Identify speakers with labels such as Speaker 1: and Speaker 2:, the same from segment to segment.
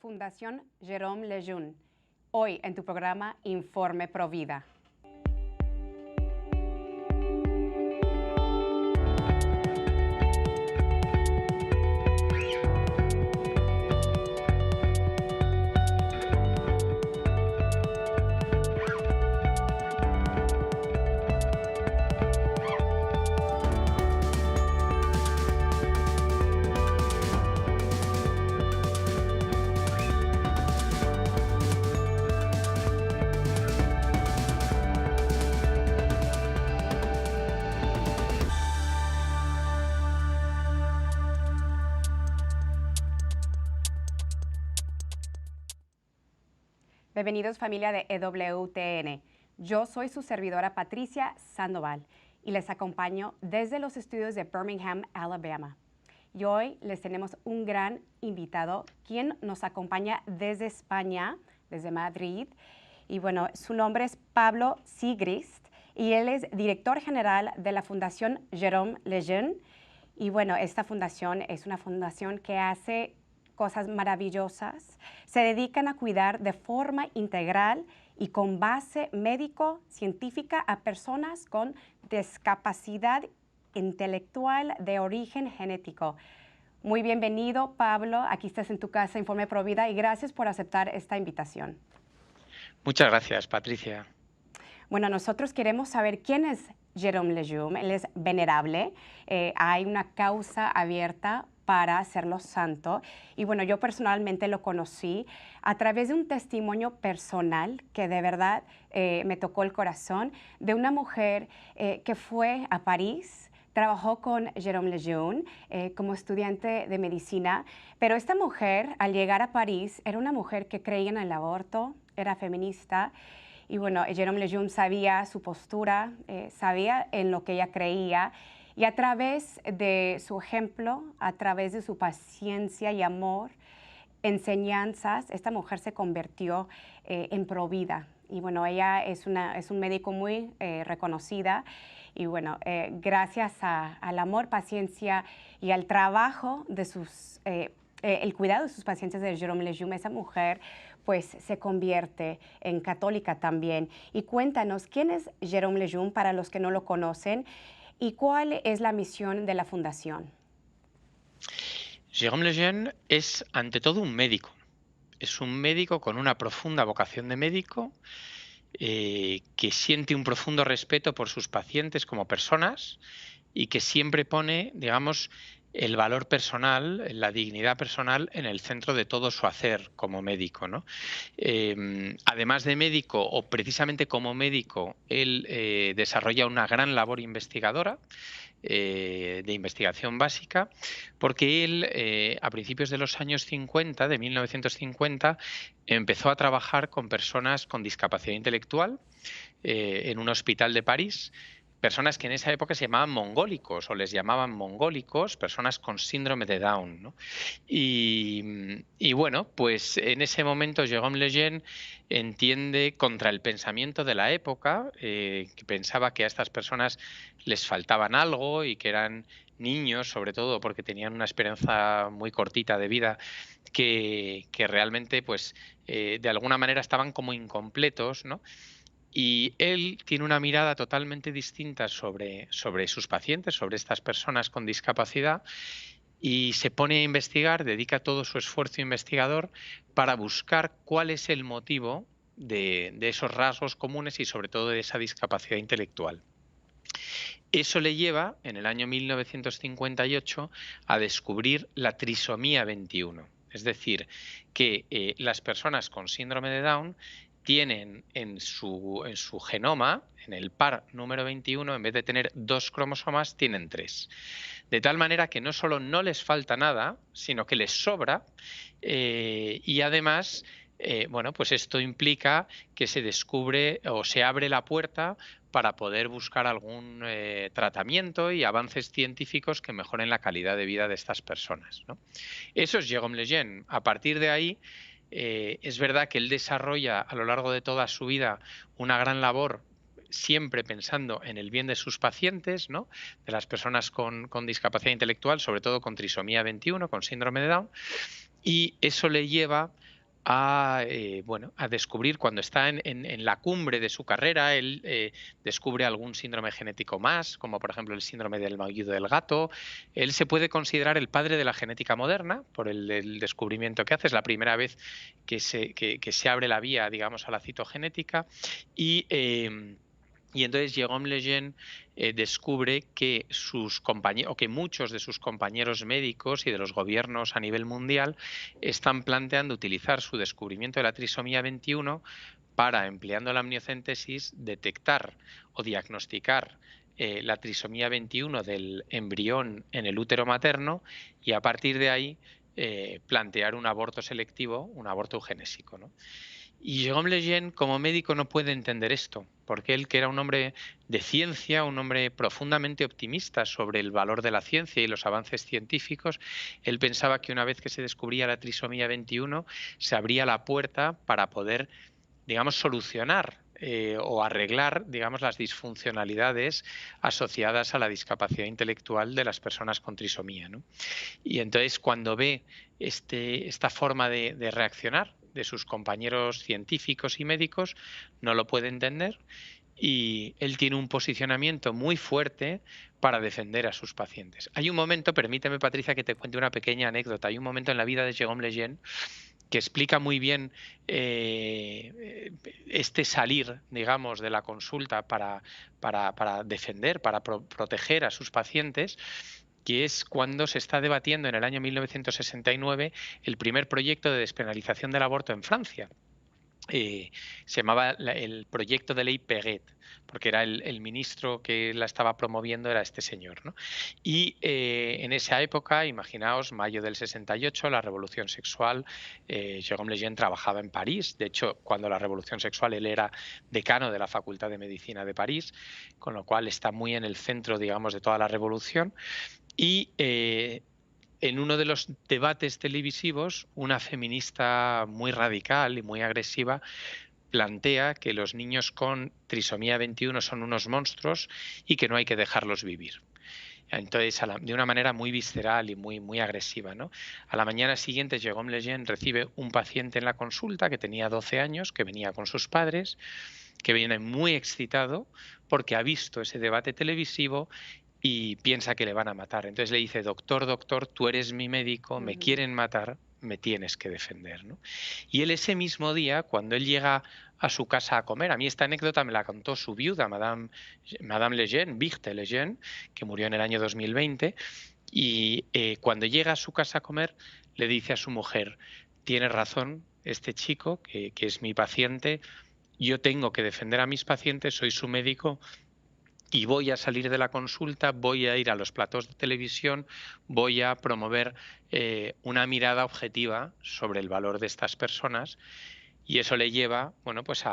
Speaker 1: Fundación Jérôme Lejeune. Hoy en tu programa Informe Provida. Bienvenidos familia de EWTN. Yo soy su servidora Patricia Sandoval y les acompaño desde los estudios de Birmingham, Alabama. Y hoy les tenemos un gran invitado, quien nos acompaña desde España, desde Madrid. Y bueno, su nombre es Pablo Sigrist y él es director general de la Fundación Jérôme Lejeune. Y bueno, esta fundación es una fundación que hace cosas maravillosas, se dedican a cuidar de forma integral y con base médico-científica a personas con discapacidad intelectual de origen genético. Muy bienvenido, Pablo. Aquí estás en tu casa, Informe Provida, y gracias por aceptar esta invitación.
Speaker 2: Muchas gracias, Patricia.
Speaker 1: Bueno, nosotros queremos saber quién es Jérôme Lejeune. Él es venerable. Hay una causa abierta para hacerlo santo. Y bueno, yo personalmente lo conocí a través de un testimonio personal que de verdad me tocó el corazón, de una mujer que fue a París, trabajó con Jérôme Lejeune como estudiante de medicina, pero esta mujer, al llegar a París, era una mujer que creía en el aborto, era feminista. Y bueno, Jérôme Lejeune sabía su postura, sabía en lo que ella creía, y a través de su ejemplo, a través de su paciencia y amor, enseñanzas, esta mujer se convirtió en provida. Y bueno, ella es un médico muy reconocida. Y bueno, gracias al amor, paciencia y al trabajo de el cuidado de sus pacientes de Jérôme Lejeune, esa mujer pues se convierte en católica también. Y cuéntanos, ¿quién es Jérôme Lejeune para los que no lo conocen y cuál es la misión de la fundación?
Speaker 2: Jérôme Lejeune es ante todo un médico. Es un médico con una profunda vocación de médico, que siente un profundo respeto por sus pacientes como personas y que siempre pone, digamos, el valor personal, la dignidad personal en el centro de todo su hacer como médico, ¿no? Además de médico, o precisamente como médico, él desarrolla una gran labor investigadora, de investigación básica, porque él a principios de los años 50, de 1950, empezó a trabajar con personas con discapacidad intelectual en un hospital de París. Personas que en esa época se llamaban mongólicos o les llamaban mongólicos, personas con síndrome de Down, ¿no? Y bueno, pues en ese momento Jérôme Lejeune entiende contra el pensamiento de la época, que pensaba que a estas personas les faltaban algo y que eran niños, sobre todo porque tenían una esperanza muy cortita de vida, que realmente pues de alguna manera estaban como incompletos, ¿no? Y él tiene una mirada totalmente distinta sobre sus pacientes, sobre estas personas con discapacidad, y se pone a investigar, dedica todo su esfuerzo investigador para buscar cuál es el motivo de esos rasgos comunes y sobre todo de esa discapacidad intelectual. Eso le lleva, en el año 1958, a descubrir la trisomía 21. Es decir, que las personas con síndrome de Down tienen en su genoma, en el par número 21, en vez de tener 2 cromosomas, tienen 3. De tal manera que no solo no les falta nada, sino que les sobra, y además, bueno, pues esto implica que se descubre o se abre la puerta para poder buscar algún tratamiento y avances científicos que mejoren la calidad de vida de estas personas, ¿no? Eso es Jérôme Lejeune. A partir de ahí, es verdad que él desarrolla a lo largo de toda su vida una gran labor, siempre pensando en el bien de sus pacientes, ¿no? De las personas con discapacidad intelectual, sobre todo con trisomía 21, con síndrome de Down, y eso le lleva bueno, a descubrir cuando está en la cumbre de su carrera, él descubre algún síndrome genético más, como por ejemplo el síndrome del maullido del gato. Él se puede considerar el padre de la genética moderna por el descubrimiento que hace. Es la primera vez que se abre la vía, digamos, a la citogenética. Y entonces Jérôme Lejeune descubre que sus compañeros, o que muchos de sus compañeros médicos y de los gobiernos a nivel mundial están planteando utilizar su descubrimiento de la trisomía 21 para, empleando la amniocentesis, detectar o diagnosticar la trisomía 21 del embrión en el útero materno y a partir de ahí plantear un aborto selectivo, un aborto eugenésico, ¿no? Y Jérôme Lejeune, como médico, no puede entender esto, porque él, que era un hombre de ciencia, un hombre profundamente optimista sobre el valor de la ciencia y los avances científicos, él pensaba que una vez que se descubría la trisomía 21, se abría la puerta para poder, digamos, solucionar o arreglar, digamos, las disfuncionalidades asociadas a la discapacidad intelectual de las personas con trisomía, ¿no? Y entonces cuando ve esta forma de reaccionar de sus compañeros científicos y médicos, no lo puede entender y él tiene un posicionamiento muy fuerte para defender a sus pacientes. Hay un momento, permíteme Patricia que te cuente una pequeña anécdota, hay un momento en la vida de Jérôme Lejeune que explica muy bien este salir, digamos, de la consulta para defender, para proteger a sus pacientes, que es cuando se está debatiendo en el año 1969 el primer proyecto de despenalización del aborto en Francia. Se llamaba el proyecto de ley Perret, porque era el ministro que la estaba promoviendo, era este señor, ¿no? Y en esa época, imaginaos, mayo del 68, la revolución sexual, Jérôme Lejeune trabajaba en París. De hecho, cuando la revolución sexual él era decano de la Facultad de Medicina de París, con lo cual está muy en el centro, digamos, de toda la revolución. Y en uno de los debates televisivos, una feminista muy radical y muy agresiva plantea que los niños con trisomía 21 son unos monstruos y que no hay que dejarlos vivir. Entonces, de una manera muy visceral y muy agresiva, ¿no? A la mañana siguiente, Jérôme Lejeune recibe un paciente en la consulta que tenía 12 años, que venía con sus padres, que viene muy excitado porque ha visto ese debate televisivo y piensa que le van a matar. Entonces le dice, doctor, doctor, tú eres mi médico, me quieren matar, me tienes que defender, ¿no? Y él ese mismo día, cuando él llega a su casa a comer, a mí esta anécdota me la contó su viuda, Madame Lejeune, Birthe Lejeune, que murió en el año 2020, y cuando llega a su casa a comer, le dice a su mujer, tiene razón este chico, que es mi paciente, yo tengo que defender a mis pacientes, soy su médico y voy a salir de la consulta, voy a ir a los platós de televisión, voy a promover una mirada objetiva sobre el valor de estas personas y eso le lleva, bueno, pues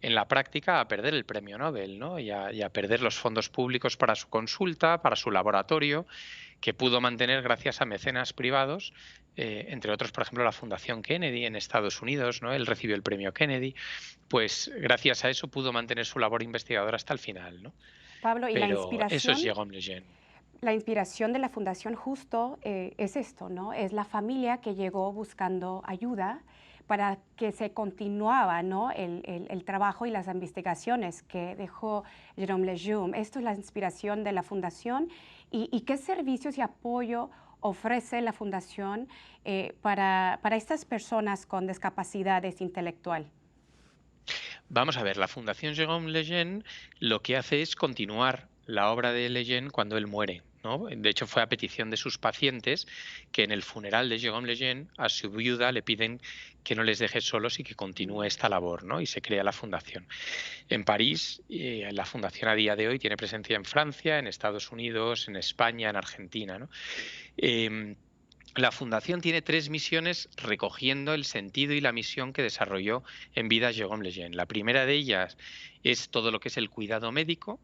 Speaker 2: en la práctica a perder el premio Nobel, ¿no? Y a perder los fondos públicos para su consulta, para su laboratorio, que pudo mantener gracias a mecenas privados, entre otros, por ejemplo, la Fundación Kennedy en Estados Unidos, ¿no? Él recibió el premio Kennedy, pues gracias a eso pudo mantener su labor investigadora hasta el final, ¿no?
Speaker 1: Pablo, y
Speaker 2: Pero eso es Jérôme Lejeune.
Speaker 1: la inspiración de la Fundación justo es esto, ¿no? Es la familia que llegó buscando ayuda para que se continuaba, ¿no? el trabajo y las investigaciones que dejó Jérôme Lejeune. Esto es la inspiración de la Fundación. ¿Y qué servicios y apoyo ofrece la Fundación para estas personas con discapacidades intelectual?
Speaker 2: Vamos a ver, la Fundación Jérôme Lejeune lo que hace es continuar la obra de Lejeune cuando él muere, ¿no? De hecho, fue a petición de sus pacientes que en el funeral de Jérôme Lejeune a su viuda le piden que no les deje solos y que continúe esta labor, ¿no? Y se crea la fundación. En París, la fundación a día de hoy tiene presencia en Francia, en Estados Unidos, en España, en Argentina, ¿no? La Fundación tiene 3 misiones recogiendo el sentido y la misión que desarrolló en vida Jérôme Lejeune. La primera de ellas es todo lo que es el cuidado médico.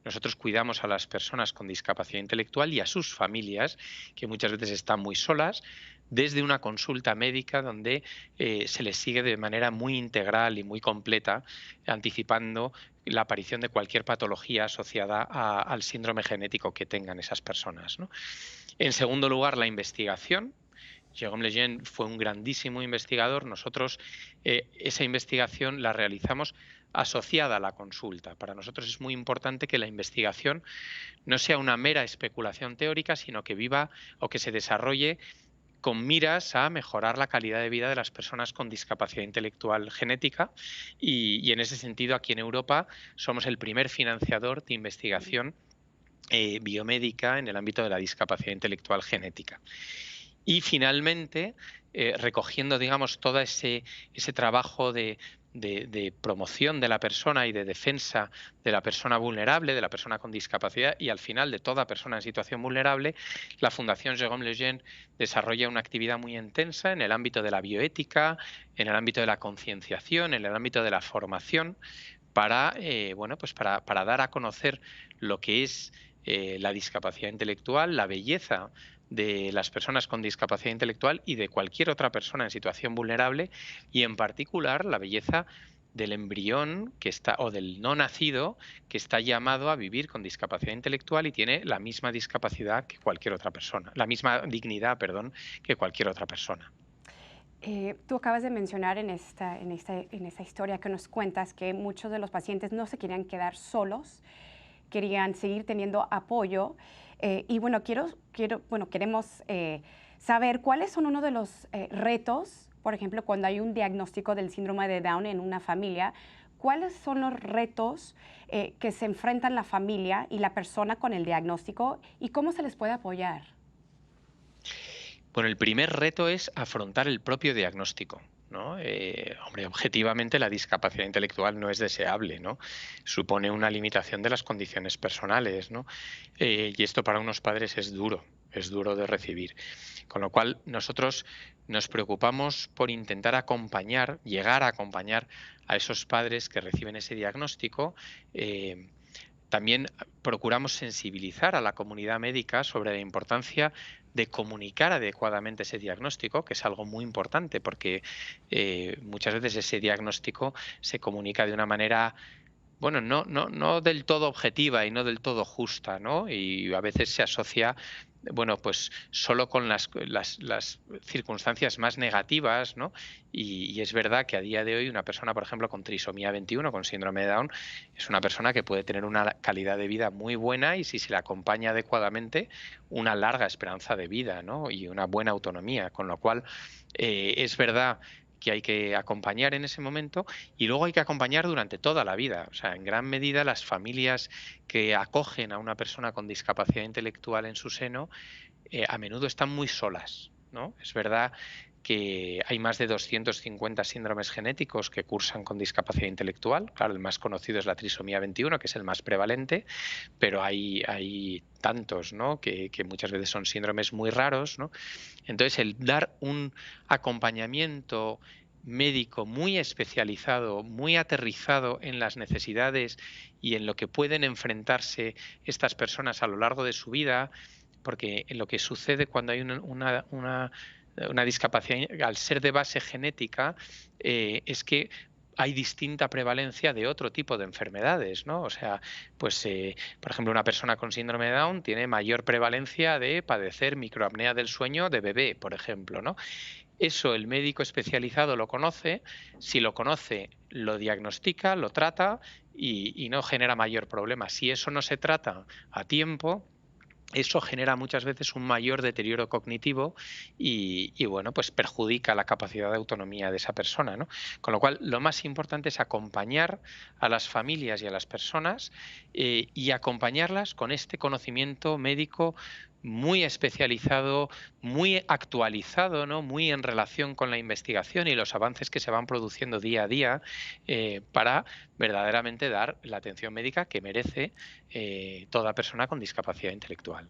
Speaker 2: Nosotros cuidamos a las personas con discapacidad intelectual y a sus familias, que muchas veces están muy solas, desde una consulta médica donde se les sigue de manera muy integral y muy completa, anticipando la aparición de cualquier patología asociada al síndrome genético que tengan esas personas, ¿no? En segundo lugar, la investigación. Jérôme Lejeune fue un grandísimo investigador. Nosotros esa investigación la realizamos asociada a la consulta. Para nosotros es muy importante que la investigación no sea una mera especulación teórica, sino que viva o que se desarrolle con miras a mejorar la calidad de vida de las personas con discapacidad intelectual genética y en ese sentido aquí en Europa somos el primer financiador de investigación biomédica en el ámbito de la discapacidad intelectual genética. Y finalmente, recogiendo, digamos, todo ese trabajo de promoción de la persona y de defensa de la persona vulnerable, de la persona con discapacidad y al final de toda persona en situación vulnerable, la Fundación Jérôme Lejeune desarrolla una actividad muy intensa en el ámbito de la bioética, en el ámbito de la concienciación, en el ámbito de la formación, para, bueno, pues para dar a conocer lo que es la discapacidad intelectual, la belleza de las personas con discapacidad intelectual y de cualquier otra persona en situación vulnerable y en particular la belleza del embrión que está o del no nacido que está llamado a vivir con discapacidad intelectual y tiene la misma discapacidad que cualquier otra persona, la misma dignidad, perdón, que cualquier otra persona.
Speaker 1: Tú acabas de mencionar en esta historia que nos cuentas que muchos de los pacientes no se querían quedar solos, querían seguir teniendo apoyo. Y bueno, queremos saber cuáles son uno de los retos, por ejemplo, cuando hay un diagnóstico del síndrome de Down en una familia, cuáles son los retos que se enfrentan la familia y la persona con el diagnóstico y cómo se les puede apoyar.
Speaker 2: Bueno, el primer reto es afrontar el propio diagnóstico, ¿no? Hombre, objetivamente la discapacidad intelectual no es deseable, ¿no? Supone una limitación de las condiciones personales, ¿no? Y esto para unos padres es duro de recibir. Con lo cual, nosotros nos preocupamos por intentar acompañar, llegar a acompañar a esos padres que reciben ese diagnóstico. También procuramos sensibilizar a la comunidad médica sobre la importancia de comunicar adecuadamente ese diagnóstico, que es algo muy importante porque muchas veces ese diagnóstico se comunica de una manera bueno, no del todo objetiva y no del todo justa, ¿no? Y a veces se asocia, bueno, pues solo con las circunstancias más negativas, ¿no? Y es verdad que a día de hoy una persona, por ejemplo, con trisomía 21, con síndrome de Down, es una persona que puede tener una calidad de vida muy buena y si se le acompaña adecuadamente, una larga esperanza de vida, ¿no? Y una buena autonomía, con lo cual es verdad que hay que acompañar en ese momento y luego hay que acompañar durante toda la vida. O sea, en gran medida las familias que acogen a una persona con discapacidad intelectual en su seno a menudo están muy solas, ¿no? Es verdad que hay más de 250 síndromes genéticos que cursan con discapacidad intelectual. Claro, el más conocido es la trisomía 21, que es el más prevalente, pero hay tantos, ¿no? Que muchas veces son síndromes muy raros, ¿no? Entonces, el dar un acompañamiento médico muy especializado, muy aterrizado en las necesidades y en lo que pueden enfrentarse estas personas a lo largo de su vida, porque lo que sucede cuando hay una discapacidad, al ser de base genética, es que hay distinta prevalencia de otro tipo de enfermedades, ¿no? O sea, pues, por ejemplo, una persona con síndrome de Down tiene mayor prevalencia de padecer microapnea del sueño de bebé, por ejemplo, ¿no? Eso el médico especializado lo conoce, si lo conoce, lo diagnostica, lo trata y no genera mayor problema. Si eso no se trata a tiempo, eso genera muchas veces un mayor deterioro cognitivo y, bueno, pues perjudica la capacidad de autonomía de esa persona, ¿no? Con lo cual, lo más importante es acompañar a las familias y a las personas y acompañarlas con este conocimiento médico muy especializado, muy actualizado, ¿no? Muy en relación con la investigación y los avances que se van produciendo día a día para verdaderamente dar la atención médica que merece toda persona con discapacidad intelectual.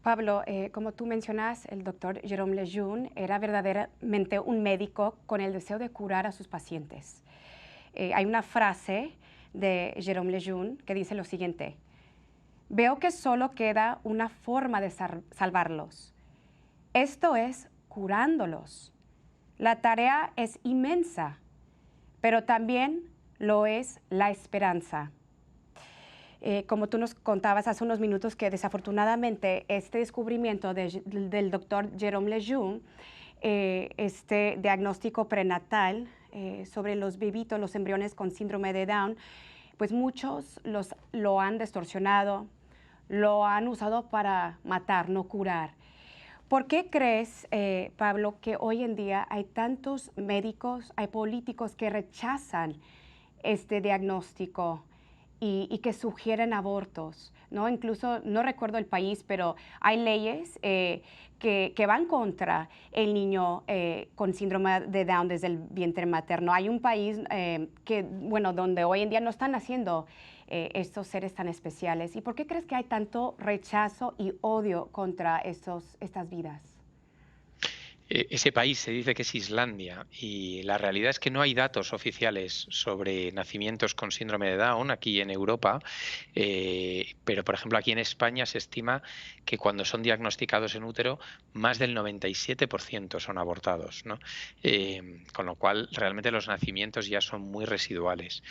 Speaker 1: Pablo, como tú mencionas, el doctor Jérôme Lejeune era verdaderamente un médico con el deseo de curar a sus pacientes. Hay una frase de Jérôme Lejeune que dice lo siguiente: veo que solo queda una forma de salvarlos. Esto es curándolos. La tarea es inmensa, pero también lo es la esperanza. Como tú nos contabas hace unos minutos, que desafortunadamente este descubrimiento del doctor Jérôme Lejeune, este diagnóstico prenatal sobre los bebitos, los embriones con síndrome de Down, pues muchos lo han distorsionado, lo han usado para matar, no curar. ¿Por qué crees, Pablo, que hoy en día hay tantos médicos, hay políticos que rechazan este diagnóstico y que sugieren abortos, ¿no? Incluso, no recuerdo el país, pero hay leyes que van contra el niño con síndrome de Down desde el vientre materno. Hay un país donde hoy en día no están haciendo estos seres tan especiales. ¿Y por qué crees que hay tanto rechazo y odio contra estas vidas?
Speaker 2: Ese país se dice que es Islandia y la realidad es que no hay datos oficiales sobre nacimientos con síndrome de Down aquí en Europa, pero por ejemplo aquí en España se estima que cuando son diagnosticados en útero más del 97% son abortados, ¿no? Con lo cual realmente los nacimientos ya son muy residuales.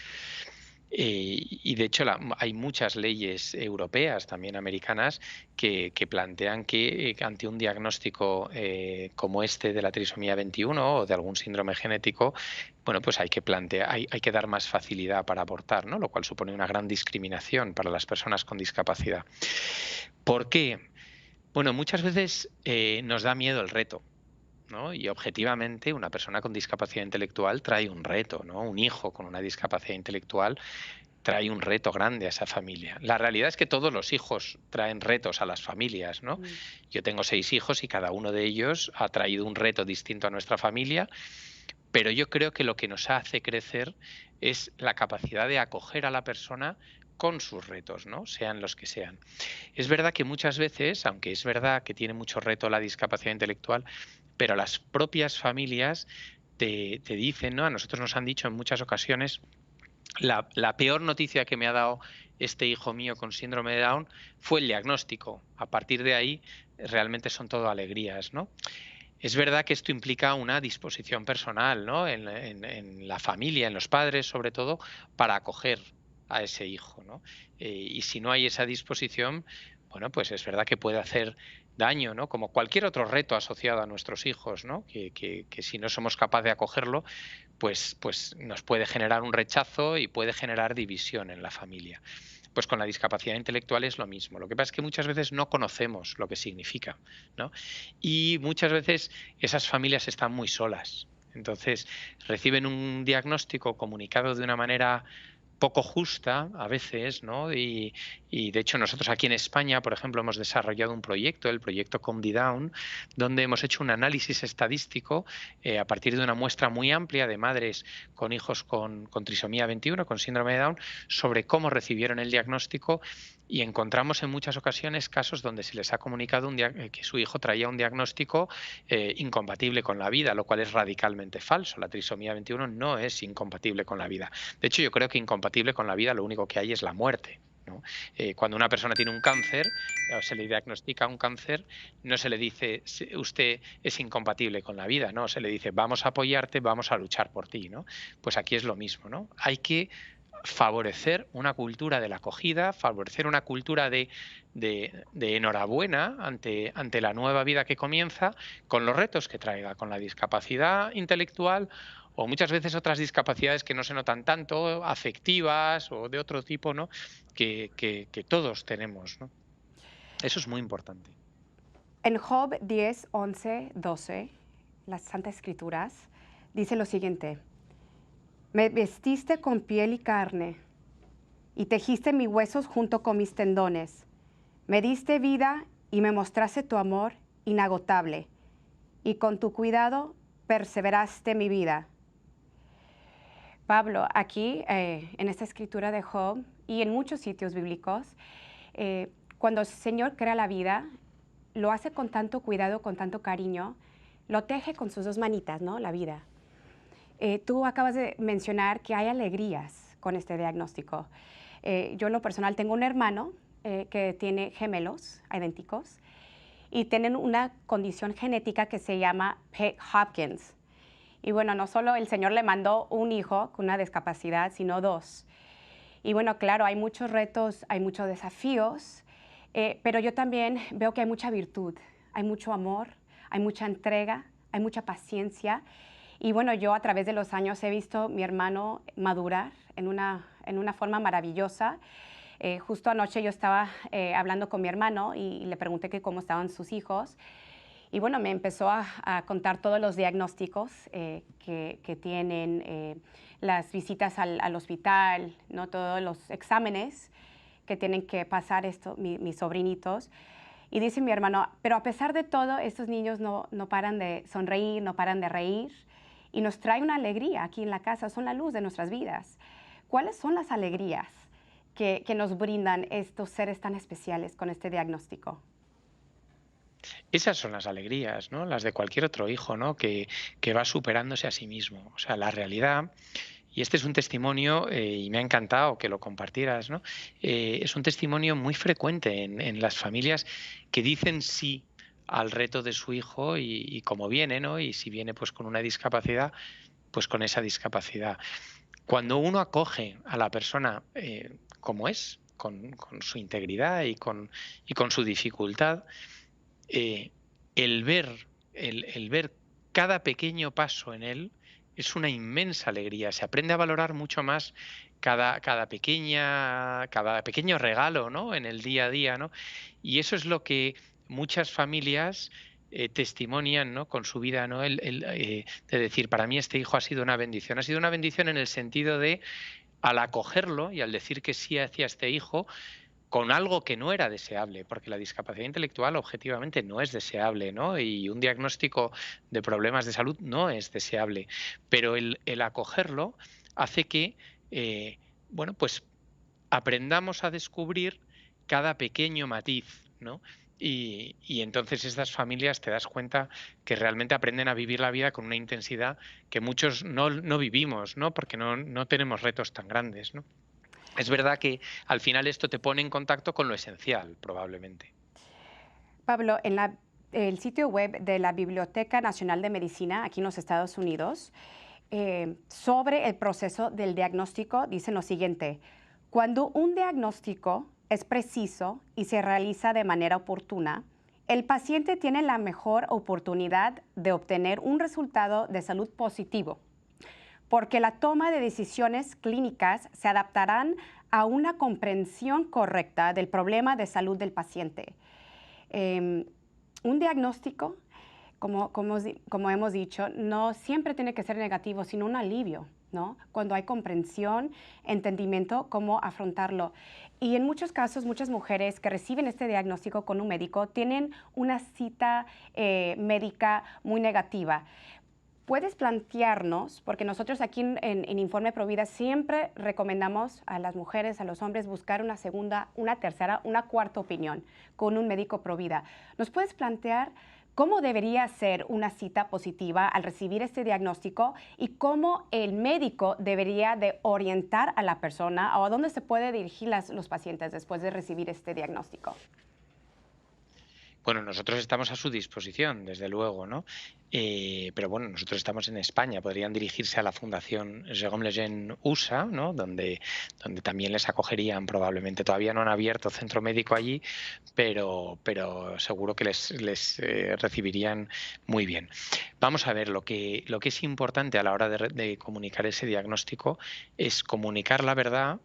Speaker 2: Y de hecho hay muchas leyes europeas, también americanas, que plantean que ante un diagnóstico como este de la trisomía 21 o de algún síndrome genético, bueno, pues hay que dar más facilidad para abortar, ¿no? Lo cual supone una gran discriminación para las personas con discapacidad. ¿Por qué? Bueno, muchas veces nos da miedo el reto, ¿no? Y objetivamente una persona con discapacidad intelectual trae un reto, ¿no? Un hijo con una discapacidad intelectual trae un reto grande a esa familia. La realidad es que todos los hijos traen retos a las familias, ¿no?
Speaker 1: Mm.
Speaker 2: Yo tengo 6 hijos y cada uno de ellos ha traído un reto distinto a nuestra familia, pero yo creo que lo que nos hace crecer es la capacidad de acoger a la persona con sus retos, ¿no? Sean los que sean. Es verdad que muchas veces, aunque es verdad que tiene mucho reto la discapacidad intelectual, pero las propias familias te dicen, ¿no? A nosotros nos han dicho en muchas ocasiones, la peor noticia que me ha dado este hijo mío con síndrome de Down fue el diagnóstico. A partir de ahí, realmente son todo alegrías, ¿no? Es verdad que esto implica una disposición personal, ¿no? En la familia, en los padres, sobre todo, para acoger a ese hijo, ¿no? Y si no hay esa disposición, bueno, pues es verdad que puede hacer daño, ¿no? Como cualquier otro reto asociado a nuestros hijos, ¿no? Que si no somos capaces de acogerlo, pues nos puede generar un rechazo y puede generar división en la familia. Pues con la discapacidad intelectual es lo mismo. Lo que pasa es que muchas veces no conocemos lo que significa, ¿no? Y muchas veces esas familias están muy solas. Entonces reciben un diagnóstico comunicado de una manera poco justa a veces, ¿no? Y de hecho nosotros aquí en España, por ejemplo, hemos desarrollado un proyecto, el proyecto ComDi-Down, donde hemos hecho un análisis estadístico a partir de una muestra muy amplia de madres con hijos con trisomía 21, con síndrome de Down, sobre cómo recibieron el diagnóstico, y encontramos en muchas ocasiones casos donde se les ha comunicado que su hijo traía un diagnóstico incompatible con la vida, lo cual es radicalmente falso. La trisomía 21 no es incompatible con la vida. De hecho, yo creo que incompatible con la vida lo único que hay es la muerte, ¿no? Cuando una persona tiene un cáncer o se le diagnostica un cáncer, no se le dice usted es incompatible con la vida, no, se le dice vamos a apoyarte, vamos a luchar por ti, ¿no? Pues aquí es lo mismo, ¿no? Hay que favorecer una cultura de la acogida, favorecer una cultura de enhorabuena ante la nueva vida que comienza, con los retos que traiga, con la discapacidad intelectual o muchas veces otras discapacidades que no se notan tanto, afectivas o de otro tipo, ¿no? Que todos tenemos, ¿no? Eso es muy importante.
Speaker 1: En Job 10, 11, 12, las Santas Escrituras, dice lo siguiente: me vestiste con piel y carne, y tejiste mis huesos junto con mis tendones. Me diste vida y me mostraste tu amor inagotable, y con tu cuidado perseveraste mi vida. Pablo, aquí en esta escritura de Job y en muchos sitios bíblicos, cuando el Señor crea la vida, lo hace con tanto cuidado, con tanto cariño, lo teje con sus 2 manitas, ¿no? La vida. Tú acabas de mencionar que hay alegrías con este diagnóstico. Yo en lo personal tengo un hermano que tiene gemelos idénticos y tienen una condición genética que se llama Pitt-Hopkins. Y bueno, no solo el Señor le mandó un hijo con una discapacidad, sino 2. Y bueno, claro, hay muchos retos, hay muchos desafíos, pero yo también veo que hay mucha virtud, hay mucho amor, hay mucha entrega, hay mucha paciencia. Y bueno, yo a través de los años he visto a mi hermano madurar en una forma maravillosa. Justo anoche yo estaba hablando con mi hermano y le pregunté que cómo estaban sus hijos. Y bueno, me empezó a contar todos los diagnósticos que tienen, las visitas al hospital, ¿no? Todos los exámenes que tienen que pasar mis sobrinitos. Y dice mi hermano, pero a pesar de todo, estos niños no paran de sonreír, no paran de reír y nos trae una alegría aquí en la casa, son la luz de nuestras vidas. ¿Cuáles son las alegrías que nos brindan estos seres tan especiales con este diagnóstico?
Speaker 2: Esas son las alegrías, ¿no? Las de cualquier otro hijo, ¿no? Que va superándose a sí mismo. O sea, la realidad, y este es un testimonio, y me ha encantado que lo compartieras, ¿no? Es un testimonio muy frecuente en las familias que dicen sí al reto de su hijo y como viene, ¿no? Y si viene pues con una discapacidad, pues con esa discapacidad. Cuando uno acoge a la persona como es, con su integridad y con su dificultad, eh, el ver, el ver cada pequeño paso en él es una inmensa alegría. Se aprende a valorar mucho más cada pequeño regalo, ¿no? En el día a día, ¿no? Y eso es lo que muchas familias testimonian, ¿no? Con su vida, ¿no? De decir, para mí este hijo ha sido una bendición. Ha sido una bendición en el sentido de, al acogerlo y al decir que sí hacia este hijo, con algo que no era deseable, porque la discapacidad intelectual objetivamente no es deseable, ¿no? Y un diagnóstico de problemas de salud no es deseable, pero el acogerlo hace que, eh, bueno, pues aprendamos a descubrir cada pequeño matiz, ¿no? Y entonces estas familias te das cuenta que realmente aprenden a vivir la vida con una intensidad que muchos no vivimos, ¿no? Porque no tenemos retos tan grandes, ¿no? Es verdad que al final esto te pone en contacto con lo esencial, probablemente.
Speaker 1: Pablo, el sitio web de la Biblioteca Nacional de Medicina aquí en los Estados Unidos, sobre el proceso del diagnóstico, dicen lo siguiente: cuando un diagnóstico es preciso y se realiza de manera oportuna, el paciente tiene la mejor oportunidad de obtener un resultado de salud positivo, porque la toma de decisiones clínicas se adaptarán a una comprensión correcta del problema de salud del paciente. Eh, un diagnóstico, como hemos dicho, no siempre tiene que ser negativo, sino un alivio, ¿no? Cuando hay comprensión, entendimiento, cómo afrontarlo. Y en muchos casos, muchas mujeres que reciben este diagnóstico con un médico tienen una cita médica muy negativa. Puedes plantearnos, porque nosotros aquí en Informe Provida siempre recomendamos a las mujeres, a los hombres, buscar una segunda, una tercera, una cuarta opinión con un médico Provida. ¿Nos puedes plantear cómo debería ser una cita positiva al recibir este diagnóstico y cómo el médico debería de orientar a la persona o a dónde se puede dirigir los pacientes después de recibir este diagnóstico?
Speaker 2: Bueno, nosotros estamos a su disposición, desde luego, ¿no? Pero bueno, nosotros estamos en España, podrían dirigirse a la Fundación Jérôme Lejeune USA, ¿no? Donde también les acogerían probablemente. Todavía no han abierto centro médico allí, pero seguro que les recibirían muy bien. Vamos a ver, lo que es importante a la hora de comunicar ese diagnóstico es comunicar la verdad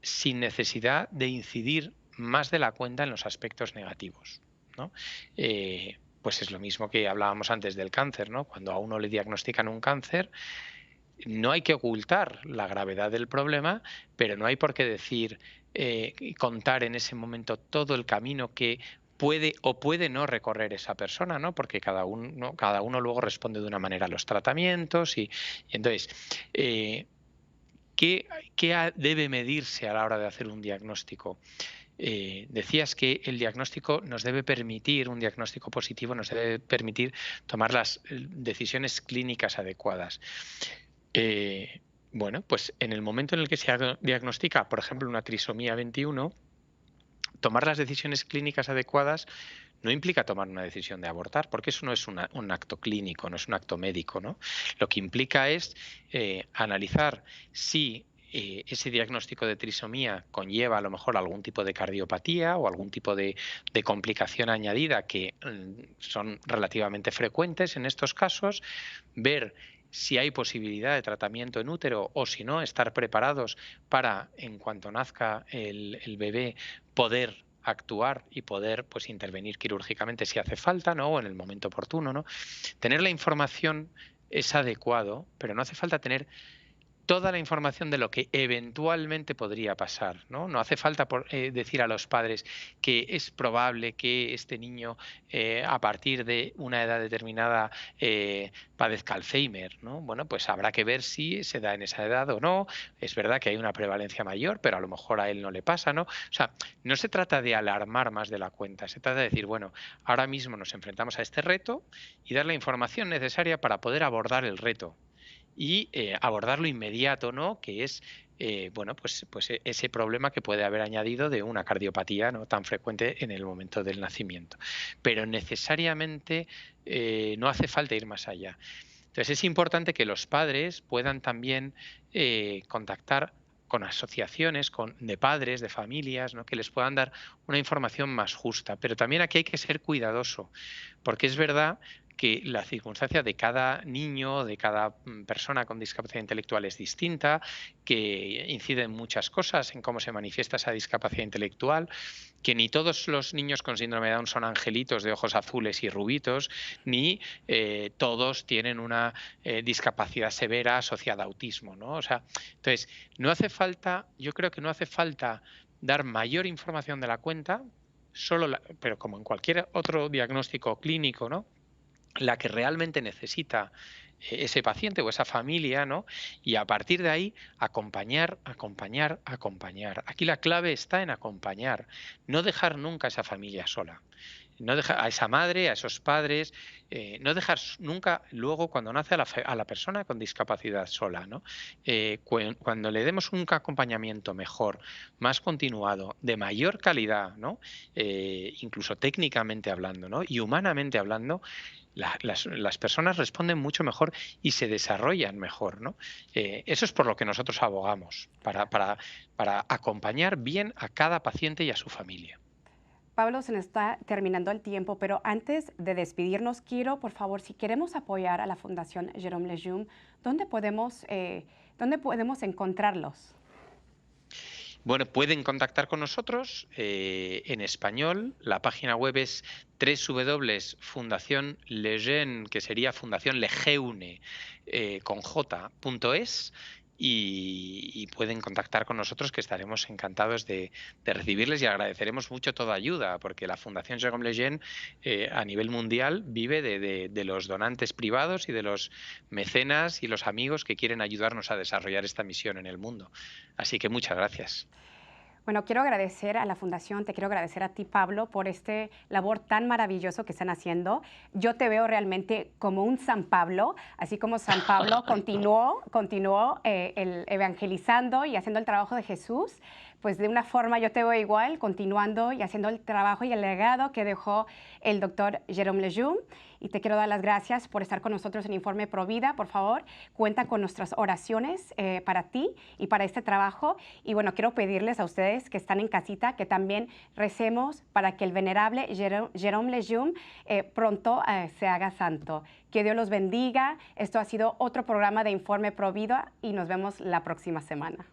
Speaker 2: sin necesidad de incidir más de la cuenta en los aspectos negativos, ¿no? Pues es lo mismo que hablábamos antes del cáncer, ¿no? Cuando a uno le diagnostican un cáncer, no hay que ocultar la gravedad del problema, pero no hay por qué decir y contar en ese momento todo el camino que puede o puede no recorrer esa persona, ¿no? Porque cada uno luego responde de una manera a los tratamientos y entonces ¿qué debe medirse a la hora de hacer un diagnóstico? Decías que el diagnóstico nos debe permitir, un diagnóstico positivo nos debe permitir tomar las decisiones clínicas adecuadas. Bueno, pues en el momento en el que se diagnostica, por ejemplo, una trisomía 21, tomar las decisiones clínicas adecuadas no implica tomar una decisión de abortar, porque eso no es un acto clínico, no es un acto médico, ¿no? Lo que implica es analizar si ese diagnóstico de trisomía conlleva a lo mejor algún tipo de cardiopatía o algún tipo de complicación añadida que son relativamente frecuentes en estos casos, ver si hay posibilidad de tratamiento en útero o si no, estar preparados para, en cuanto nazca el bebé, poder actuar y poder pues intervenir quirúrgicamente si hace falta, ¿no? O en el momento oportuno, ¿no? Tener la información es adecuado, pero no hace falta tener toda la información de lo que eventualmente podría pasar, ¿no? No hace falta decir a los padres que es probable que este niño a partir de una edad determinada padezca Alzheimer, ¿no? Bueno, pues habrá que ver si se da en esa edad o no. Es verdad que hay una prevalencia mayor, pero a lo mejor a él no le pasa, ¿no? O sea, no se trata de alarmar más de la cuenta, se trata de decir, bueno, ahora mismo nos enfrentamos a este reto y dar la información necesaria para poder abordar el reto y abordarlo inmediato, ¿no? Que es bueno, pues ese problema que puede haber añadido de una cardiopatía no tan frecuente en el momento del nacimiento. Pero necesariamente no hace falta ir más allá. Entonces es importante que los padres puedan también contactar con asociaciones de padres, de familias, ¿no? Que les puedan dar una información más justa. Pero también aquí hay que ser cuidadoso, porque es verdad que la circunstancia de cada niño, de cada persona con discapacidad intelectual es distinta, que incide en muchas cosas, en cómo se manifiesta esa discapacidad intelectual, que ni todos los niños con síndrome de Down son angelitos de ojos azules y rubitos, ni todos tienen una discapacidad severa asociada a autismo, ¿no? O sea, entonces, no hace falta, yo creo que no hace falta dar mayor información de la cuenta, pero como en cualquier otro diagnóstico clínico, ¿no? La que realmente necesita ese paciente o esa familia, ¿no? Y a partir de ahí acompañar, acompañar, acompañar. Aquí la clave está en acompañar, no dejar nunca a esa familia sola. No dejar a esa madre, a esos padres, no dejar nunca luego cuando nace a la persona con discapacidad sola, ¿no? Cuando le demos un acompañamiento mejor, más continuado, de mayor calidad, ¿no? Incluso técnicamente hablando, ¿no? Y humanamente hablando, las personas responden mucho mejor y se desarrollan mejor, ¿no? Eso es por lo que nosotros abogamos, para acompañar bien a cada paciente y a su familia.
Speaker 1: Pablo, se nos está terminando el tiempo, pero antes de despedirnos, quiero, por favor, si queremos apoyar a la Fundación Jérôme Lejeune, ¿dónde podemos encontrarlos?
Speaker 2: Bueno, pueden contactar con nosotros en español. La página web es www.fundacionlejeune, que sería Fundación Lejeune con j.es, y pueden contactar con nosotros, que estaremos encantados de recibirles y agradeceremos mucho toda ayuda, porque la Fundación Jérôme Lejeune a nivel mundial vive de los donantes privados y de los mecenas y los amigos que quieren ayudarnos a desarrollar esta misión en el mundo. Así que muchas gracias.
Speaker 1: Bueno, quiero agradecer a la Fundación, te quiero agradecer a ti, Pablo, por este labor tan maravilloso que están haciendo. Yo te veo realmente como un San Pablo, así como San Pablo continuó evangelizando y haciendo el trabajo de Jesús. Pues de una forma yo te veo igual, continuando y haciendo el trabajo y el legado que dejó el doctor Jérôme Lejeune. Y te quiero dar las gracias por estar con nosotros en Informe Provida. Por favor, cuenta con nuestras oraciones para ti y para este trabajo. Y bueno, quiero pedirles a ustedes que están en casita que también recemos para que el venerable Jérôme Lejeune pronto se haga santo. Que Dios los bendiga. Esto ha sido otro programa de Informe Provida y nos vemos la próxima semana.